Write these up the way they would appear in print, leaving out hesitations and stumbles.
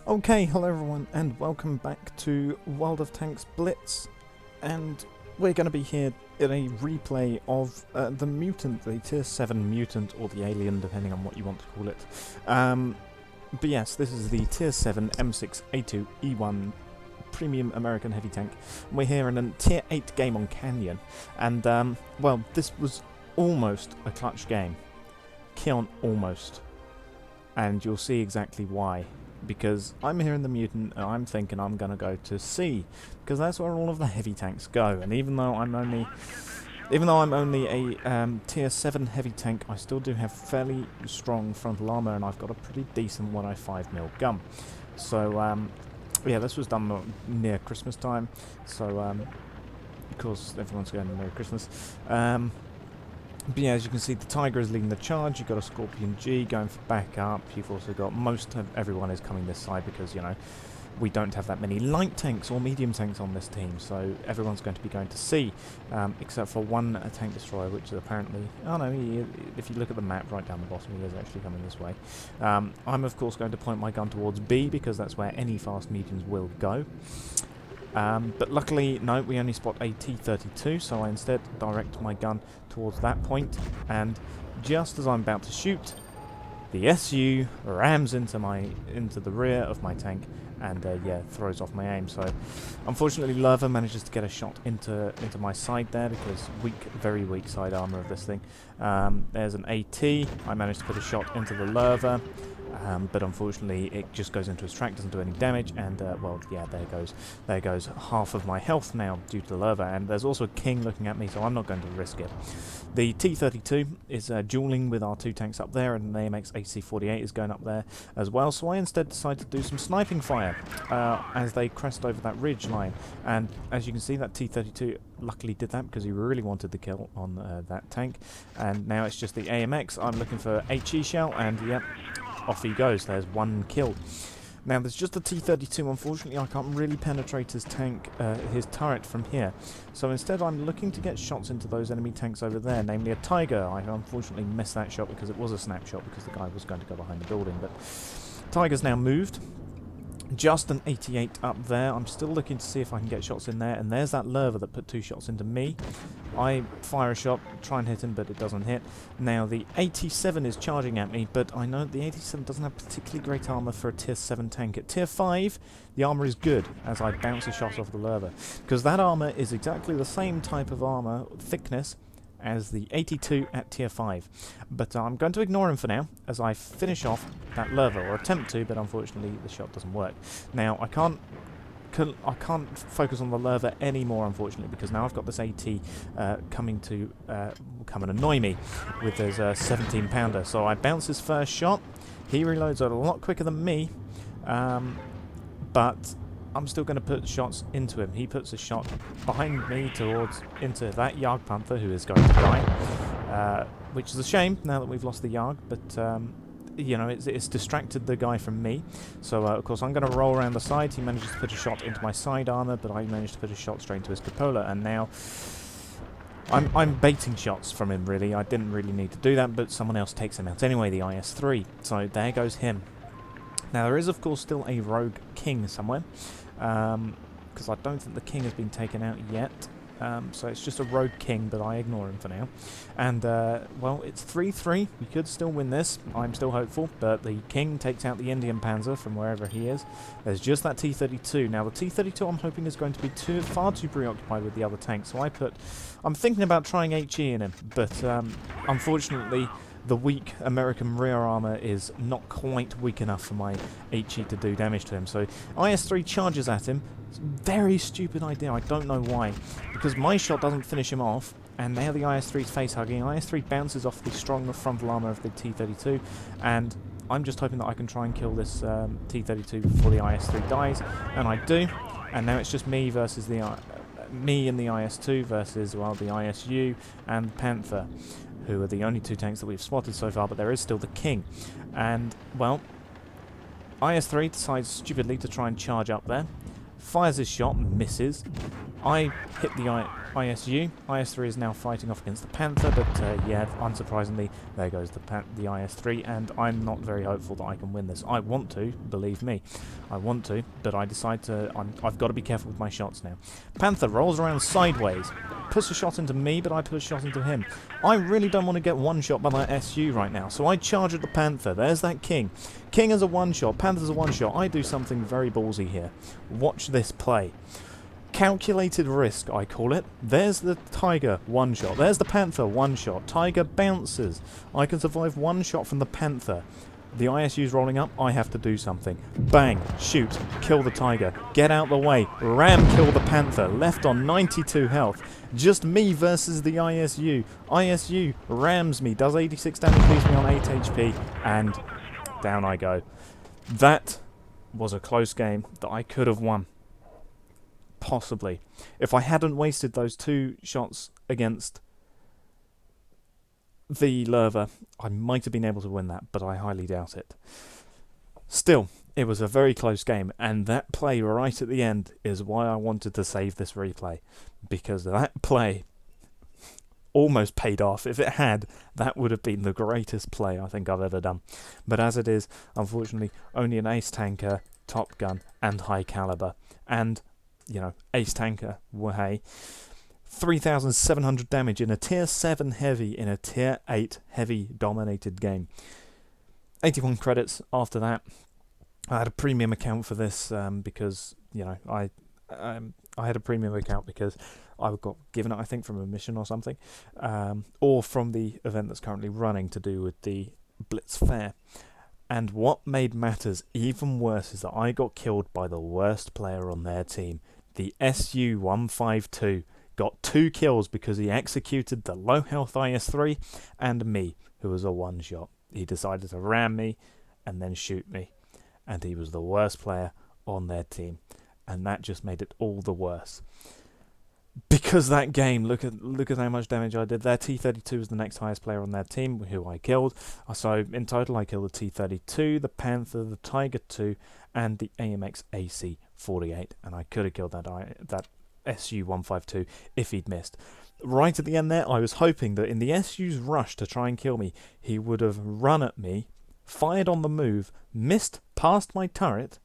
Okay, hello everyone, and welcome back to World of Tanks Blitz. And we're going to be here in a replay of the mutant, the tier 7 mutant, or the alien, depending on what you want to call it. But yes, this is the tier 7 M6A2E1 premium American heavy tank. We're here in a tier 8 game on Canyon. And, well, this was almost a clutch game. Keon almost. And you'll see exactly why. Because I'm here in the mutant and I'm thinking I'm going to go to C, because that's where all of the heavy tanks go. And even though I'm only a tier 7 heavy tank, I still do have fairly strong frontal armor, and I've got a pretty decent 105mm gun. So yeah, this was done near Christmas time, so of course everyone's going Merry Christmas. But yeah, as you can see, the Tiger is leading the charge. You've got a Scorpion G going for backup. You've also got most of everyone is coming this side because, you know, we don't have that many light tanks or medium tanks on this team. So everyone's going to be going to C, except for one tank destroyer, which is apparently... Oh no, if you look at the map right down the bottom, he is actually coming this way. I'm, of course, going to point my gun towards B because that's where any fast mediums will go. But luckily, no, we only spot a T-32, so I instead direct my gun towards that point, and just as I'm about to shoot, the SU rams into the rear of my tank, and yeah, throws off my aim. So unfortunately, Lerva manages to get a shot into my side there, because very weak side armor of this thing. There's an AT. I managed to put a shot into the Lerva. But unfortunately it just goes into his track, doesn't do any damage, and well, yeah, there goes half of my health now due to the Lerva, and there's also a King looking at me, so I'm not going to risk it. The T-32 is dueling with our two tanks up there, and the AMX AC-48 is going up there as well, so I instead decided to do some sniping fire as they crest over that ridge line, and as you can see, that T-32 luckily did that because he really wanted the kill on that tank, and now it's just the AMX. I'm looking for HE shell, and yep, off he goes. There's one kill. Now there's just a T-32. Unfortunately, I can't really penetrate his tank, his turret from here. So instead, I'm looking to get shots into those enemy tanks over there, namely a Tiger. I unfortunately missed that shot because it was a snapshot because the guy was going to go behind the building. But Tiger's now moved. Just an 88 up there. I'm still looking to see if I can get shots in there, and there's that Lerva that put 2 shots into me. I fire a shot, try and hit him, but it doesn't hit. Now the 87 is charging at me, but I know the 87 doesn't have particularly great armor for a tier 7 tank. At tier 5, the armor is good, as I bounce a shot off the Lerva, because that armor is exactly the same type of armor, thickness, as the 82 at tier 5. But I'm going to ignore him for now, as I finish off that Lerva, or attempt to, but unfortunately the shot doesn't work. Now, I can't focus on the Lerva anymore, unfortunately, because now I've got this AT coming to come and annoy me with his 17-pounder. So I bounce his first shot. He reloads a lot quicker than me, but I'm still going to put shots into him. He puts a shot behind me into that Yarg Panther, who is going to die, which is a shame now that we've lost the Yarg, but you know, it's distracted the guy from me. So of course I'm going to roll around the side. He manages to put a shot into my side armor, but I managed to put a shot straight into his cupola, and now I'm baiting shots from him, really. I didn't really need to do that, but someone else takes him out anyway, the IS-3. So there goes him. Now there is of course still a rogue King somewhere, because I don't think the King has been taken out yet. So it's just a rogue King, but I ignore him for now. And, well, it's 3-3. We could still win this. I'm still hopeful, but the King takes out the Indian Panzer from wherever he is. There's just that T-32. Now, the T-32 I'm hoping is going to be far too preoccupied with the other tanks, so I'm thinking about trying HE in him, but unfortunately, the weak American rear armor is not quite weak enough for my HE to do damage to him. So IS-3 charges at him. It's a very stupid idea. I don't know why. Because my shot doesn't finish him off, and now the IS-3 is face-hugging. IS-3 bounces off the strong frontal armor of the T-32, and I'm just hoping that I can try and kill this T-32 before the IS-3 dies, and I do. And now it's just me versus me and the IS-2 versus, well, the ISU and Panther, who are the only 2 tanks that we've spotted so far, but there is still the King. And, well, IS-3 decides stupidly to try and charge up there, fires his shot, misses, I hit the ISU. IS-3 is now fighting off against the Panther, but yeah, unsurprisingly, there goes the IS-3, and I'm not very hopeful that I can win this. I want to, believe me. I want to, but I decide to... I've got to be careful with my shots now. Panther rolls around sideways, puts a shot into me, but I put a shot into him. I really don't want to get one-shot by that SU right now, so I charge at the Panther. There's that King. King is a one-shot, Panther's a one-shot. I do something very ballsy here. Watch this play. Calculated risk, I call it. There's the Tiger, one shot. There's the Panther, one shot. Tiger bounces. I can survive one shot from the Panther. The ISU's rolling up, I have to do something. Bang, shoot, kill the Tiger. Get out the way, ram kill the Panther. Left on 92 health. Just me versus the ISU. ISU rams me, does 86 damage, leaves me on 8 HP, and down I go. That was a close game that I could have won. Possibly. If I hadn't wasted those 2 shots against the Lerva, I might have been able to win that, but I highly doubt it. Still, it was a very close game, and that play right at the end is why I wanted to save this replay, because that play almost paid off. If it had, that would have been the greatest play I think I've ever done. But as it is, unfortunately, only an ace tanker, top gun, and high caliber, and you know, ace tanker, hey, 3,700 damage in a tier 7 heavy in a tier 8 heavy dominated game. 81 credits after that. I had a premium account for this because, you know, I had a premium account because I got given it, I think, from a mission or something, or from the event that's currently running to do with the Blitz Fair. And what made matters even worse is that I got killed by the worst player on their team. The SU-152 got 2 kills because he executed the low health IS-3 and me, who was a one-shot. He decided to ram me and then shoot me. And he was the worst player on their team. And that just made it all the worse. Because that game, look at how much damage I did there. T-32 was the next highest player on their team, who I killed. So in total, I killed the T-32, the Panther, the Tiger 2, and the AMX-AC-48. And I could have killed that SU-152 if he'd missed. Right at the end there, I was hoping that in the SU's rush to try and kill me, he would have run at me, fired on the move, missed past my turret,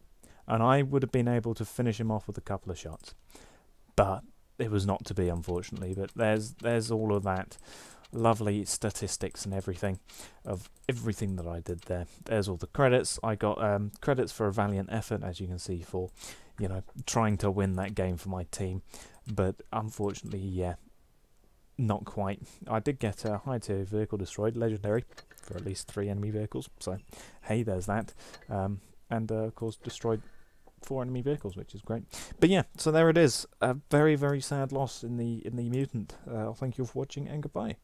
and I would have been able to finish him off with a couple of shots. But it was not to be, unfortunately. But there's all of that lovely statistics and everything of everything that I did there. There's all the credits. I got credits for a valiant effort, as you can see, for, you know, trying to win that game for my team. But unfortunately, yeah, not quite. I did get a high tier vehicle destroyed, legendary, for at least 3 enemy vehicles. So hey, there's that. And of course destroyed 4 enemy vehicles, which is great. But yeah, so there it is. A very, very sad loss in the mutant. Thank you for watching, and goodbye.